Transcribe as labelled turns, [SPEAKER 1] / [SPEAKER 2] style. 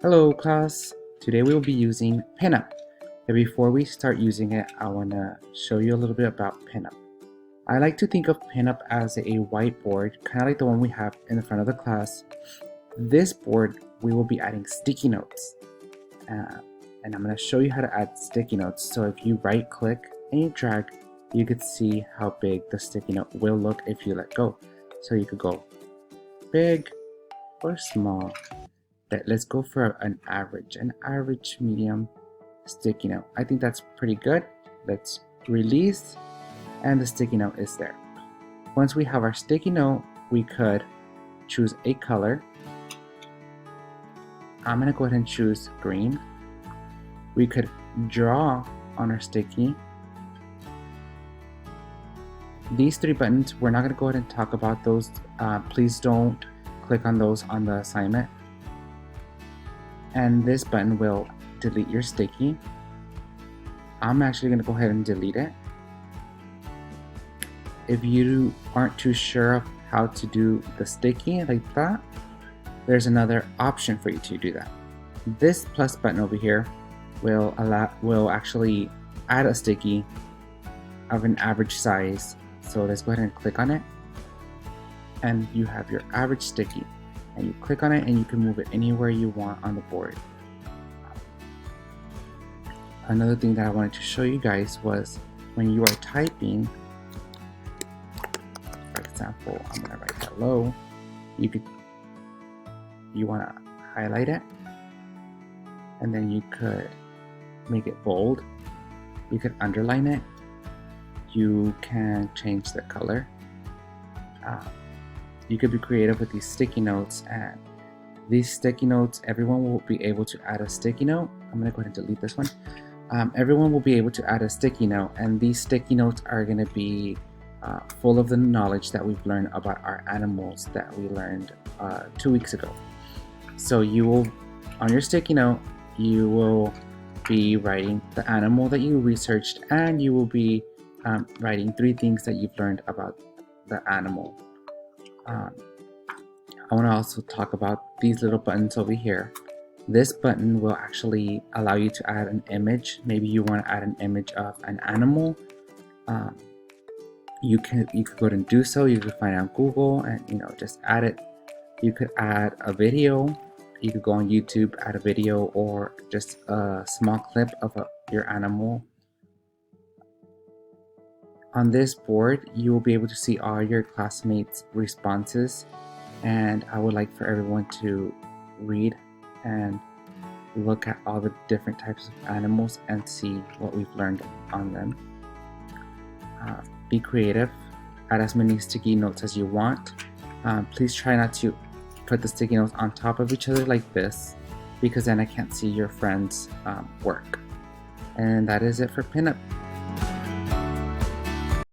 [SPEAKER 1] Hello class, today we will be using pinup. And before we start using it, I want to show you a little bit about pinup. I like to think of pinup as a whiteboard, kind of like the one we have in the front of the class. This board, we will be adding sticky notes. And I'm going to show you how to add sticky notes. So if you right click and you drag, you could see how big the sticky note will look if you let go. So you could go big or small. Let's go for an average medium sticky note. I think that's pretty good. Let's release, and the sticky note is there. Once we have our sticky note, we could choose a color. I'm gonna go ahead and choose green. We could draw on our sticky. These three buttons, we're not gonna go ahead and talk about those. Please don't click on those on the assignment. And this button will delete your sticky. I'm actually going to go ahead and delete it. If you aren't too sure of how to do the sticky like that, there's another option for you to do that. This plus button over here will actually add a sticky of an average size. So let's go ahead and click on it, and you have your average sticky. And you click on it and you can move it anywhere you want on the board. Another thing that I wanted to show you guys was when you are typing, for example, I'm going to write hello. You want to highlight it, and then you could make it bold. You could underline it. You can change the color. You could be creative with these sticky notes, and these sticky notes, everyone will be able to add a sticky note. I'm going to go ahead and delete this one. Everyone will be able to add a sticky note, and these sticky notes are going to be full of the knowledge that we've learned about our animals that we learned 2 weeks ago. So you will, on your sticky note, you will be writing the animal that you researched, and you will be writing 3 things that you've learned about the animal. I want to also talk about these little buttons over here. This button will actually allow you to add an image. Maybe you want to add an image of an animal. You could go ahead and do so. You could find it on Google and just add it. You could add a video. You could go on YouTube, add a video, or just a small clip of your animal. On this board, you will be able to see all your classmates' responses, and I would like for everyone to read and look at all the different types of animals and see what we've learned on them. Be creative, add as many sticky notes as you want. Please try not to put the sticky notes on top of each other like this, because then I can't see your friends' work. And that is it for pinup.